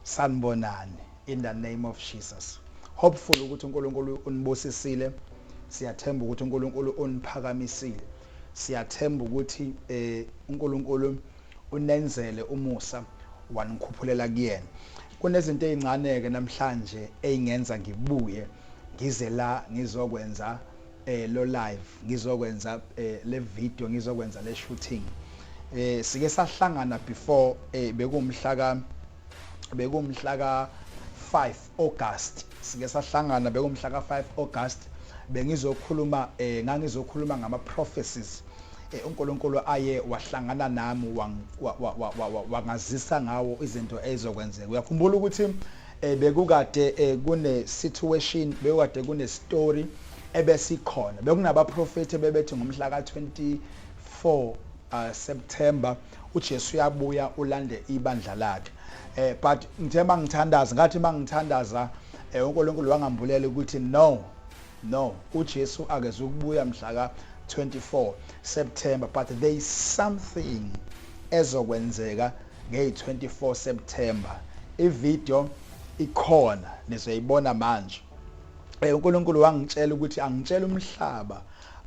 Sanibonani in the name of Jesus. Hopeful ukuthi uNkulunkulu unibusisile. Siyathemba ukuthi uNkulunkulu uniphakamisile. Siyathemba ukuthi uNkulunkulu unenzele umusa wanikhuphulela kuyena. Kunezinto ezincane ke namhlanje eingenza ngibuye ngize la ngizokwenza lo live, ngizokwenza le video, ngizokwenza le shooting. Sike sahlangana before bekumhla ka 5 August. Sike sahlangana bekumhla ka 5 August ngangizokhuluma ngama prophecies uNkulunkulu aye wahlangana nami wangazisa ngawo izinto ezizokwenzeka. Uyakhumbula ukuthi bekukade kune situation, bekukade kune story ebesikhona. Bekunaba prophet bebethi ngomhla ka 24 September uJesu uyabuya ulande ibandla lakhe. But njengoba ngithandaza ngathi mangithandaza uNkulunkulu wangambulela ukuthi no uJesu akeze ukubuya mhla ka 24 September, but there is something ezokwenzeka nge 24 September. Ivideo ikhona nizoyibona manje. uNkulunkulu wangitshela ukuthi angitshele umhlaba,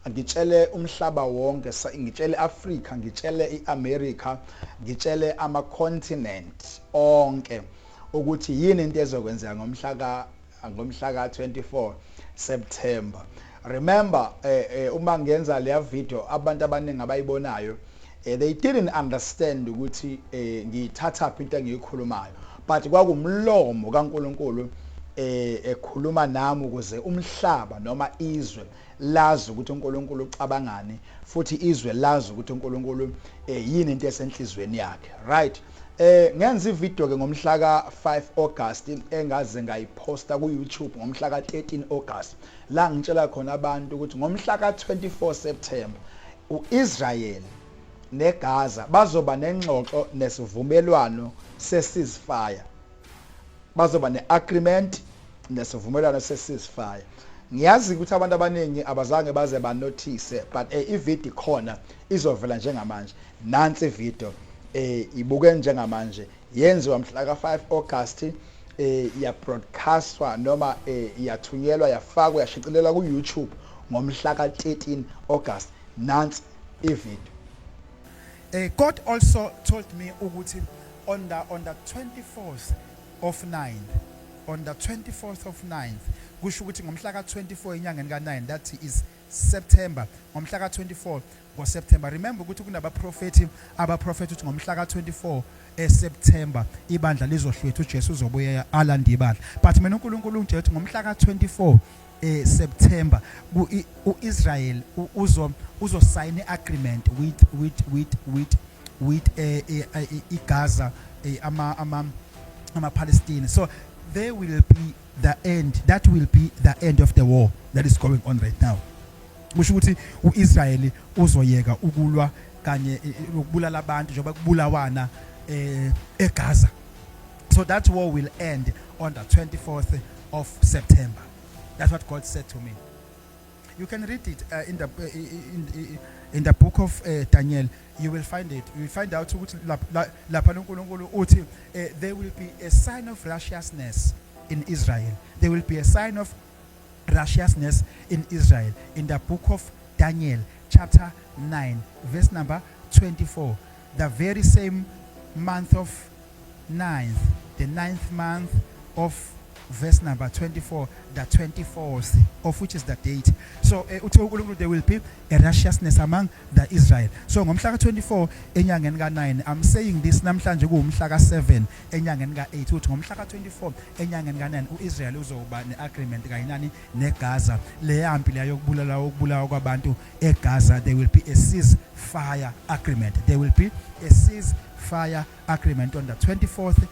ngitshele umhlaba wonke, ngitshele Africa, ngitshele iAmerica, ngitshele ama continent onke ukuthi yini into ezokwenzeka ngomhla ka 24 September. Remember uma ngenza leya video abantu abaningi abayibonayo they didn't understand ukuthi ngiyithatha into engiyikhulumayo, but kwakumlomo kaNkulunkulu ekhuluma nami ukuze umhlaba noma izwe lazi ukuthi uNkulunkulu ucabangani, futhi izwe lazi ukuthi uNkulunkulu yini into esenhlizweni yakhe, right? Ngenza ivideo ke ngomhla ka 5 August engaze ngayiposta ku YouTube ngomhla ka 13 August la ngitshela khona abantu ukuthi ngomhla ka 24 September uIsrael neGaza bazoba nengxoxo nesivumelwano se-ceasefire, bazoba ne-agreement nesivumelwano se-ceasefire. Ngiyazi ukuthi abantu abaningi abazange baze banotice, but ivideo khona izovela njengamanje. Nansi ivideo ibuke njengamanje, yenziwa mhla ka 5 August, ya broadcastwa noma yathunyelwa, yafakwa, yashicilelwa ku YouTube ngomhla ka 13 August. Nansi ivideo. God also told me ukuthi on the 24th of 9th, on the 24th of 9th, kusho ukuthi ngomhla ka 24 enyangeni ka 9, that is September, ngomhla ka 24 ngoSeptember. Remember ukuthi kunaba prophet ukuthi ngomhla ka 24 September ibandla lizohlwetha, uJesu uzobuya alanda ibandla. But mina uNkulunkulu ungitshela ukuthi ngomhla ka 24 September uIsrael uzo sign agreement with iGaza, ama Palestine. So there will be the end. That will be the end of the war that is going on right now. Kusho ukuthi uIsrael uzoyeka ukulwa kanye ukubulala abantu njengoba kubulawana eGaza. So that war will end on the 24th of September. That's what God said to me. You can read it in the book of Daniel. You will find it. You will find out there will be a sign of righteousness in Israel. There will be a sign of righteousness in Israel. In the book of Daniel, chapter 9, verse number 24. The very same month of 9th, the 9th month of verse number 24, the 24th of which is the date. So there will be a righteousness among the Israel. So ngomhla ka 24 enyangeni ka 9, I'm saying this namhlanje kumhla ka 7 enyangeni ka 8, uthi ngomhla ka 24 enyangeni ka 9 uIsrael uzoba neagreement kayinani neGaza. Le yampi leyo yokubulawa kwabantu eGaza, there will be a ceasefire agreement. There will be a ceasefire agreement on the 24th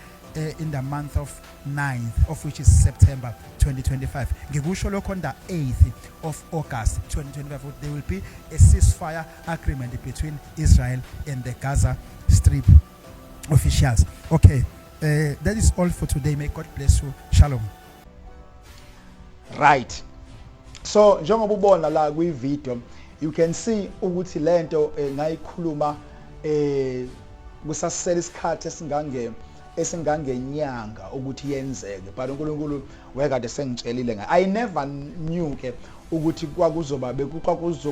in the month of 9th, of which is September 2025. Ngigusho lokho on the 8th of August 2025, there will be a ceasefire agreement between Israel and the Gaza Strip officials. Okay, that is all for today. May God bless you. Shalom. Right. So njengoba ubona la kwi video, you can see ukuthi lento ngayikhuluma kusasela isikhathi esingange esingangenyanga ukuthi yenzeke, but uNkulunkulu wekade sengitshelile ngayo. I never knew ke ukuthi kwakuzoba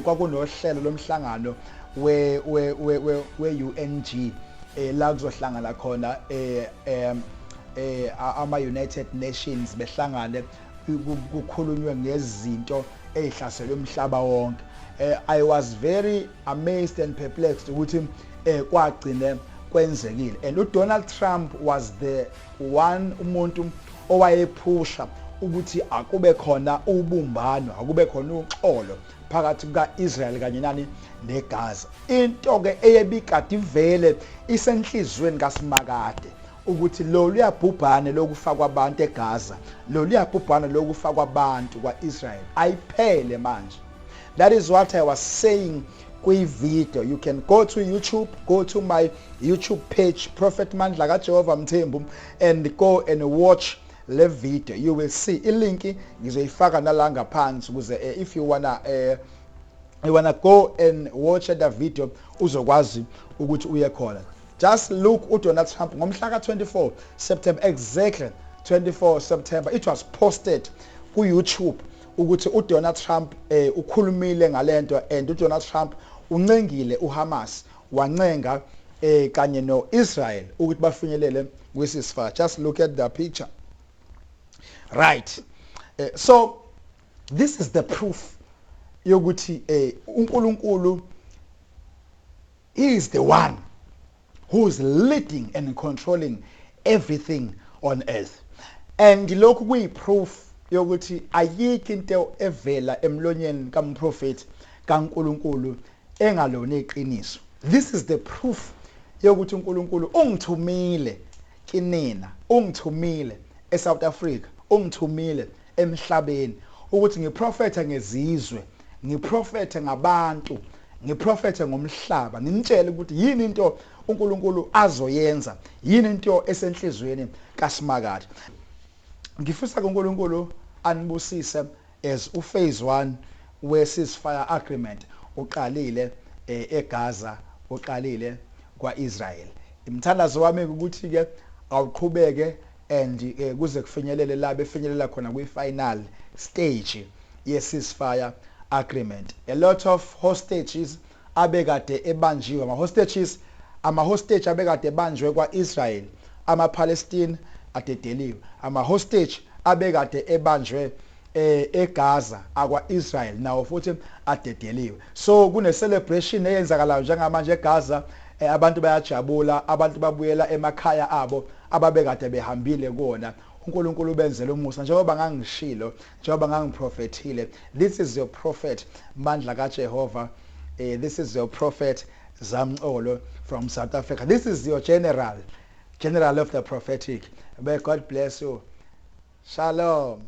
kwakunohlelo lomhlangano we-UNG la kuzohlangana khona ama-United Nations behlangane kukhulunywe ngezinto ezihlasela umhlaba wonke. I was very amazed and perplexed ukuthi kwagcine kwenzekile, and uDonald Trump was the one umuntu owayephusha ukuthi akube khona ubumbano, akube khona uxolo phakathi kuka-Israel kanye nani neGaza. Into ke eyebikade ivele isenhlizweni kaSimakade ukuthi lo luyabhubhane lokufa kwabantu eGaza, lo luyabhubhane lokufa kwabantu kwa-Israel ayiphele manje. That is what I was saying kwi-video. You can go to YouTube, go to my YouTube page, Prophet Mandla kaJehova Mthembu, and go and watch le video. You will see ilinki ngizoyifaka nala ngaphansi ukuze if you wanna go and watch that video uzokwazi ukuthi uye khona. Just look uDonald Trump ngomhla ka-24 September, exactly 24 September, it was posted ku-YouTube ukuthi uDonald Trump ukhulumile ngalento, and uDonald Trump uncengile uHamas, wancenga kanye no-Israel ukuthi bafinyelele kwi-ceasefire. Just look at the picture. Right. So this is the proof yokuthi uNkulunkulu is the one who is leading and controlling everything on earth. And lokhu kuyi-proof yokuthi ayikho into evela emlonyeni kamprofeti kaNkulunkulu engalona iqiniso. This is the proof yokuthi uNkulunkulu ungithumile kinina, ungithumile eSouth Africa, ungithumile emhlabeni ukuthi ngiprofethe ngezizwe, ngiprofethe ngabantu, ngiprofethe ngomhlaba, ngimtshele ukuthi yini into uNkulunkulu azoyenza, yini into esenhlizweni kaSimakade. Ngifisa uNkulunkulu anibusise as phase 1 we-ceasefire agreement uqalile eGaza, uqalile kwa-Israel. Imthandazo wami ukuthi ke awuqhubeke and kuze kufinyelele la befinyelela khona kwi-final stage ye-ceasefire agreement. A lot of hostages abekade ebanjiwe, ama-hostage abekade ebanjwe kwa-Israel, ama-Palestine adedeliwe, ama-hostage abekade ebanjwe eGaza akwa-Israel nawo futhi adedeliwe. So kune-celebration eyenzakalayo njengamanje eGaza, abantu bayajabula, abantu babuyela emakhaya abo ababekade behambile kuona. uNkulunkulu benzele umusa njengoba ngangishilo, njengoba ngangiprofethile. This is your prophet Mandla kaJehova. This is your prophet Zamxolo from South Africa. This is your general of the prophetic. May God bless you. Shalom.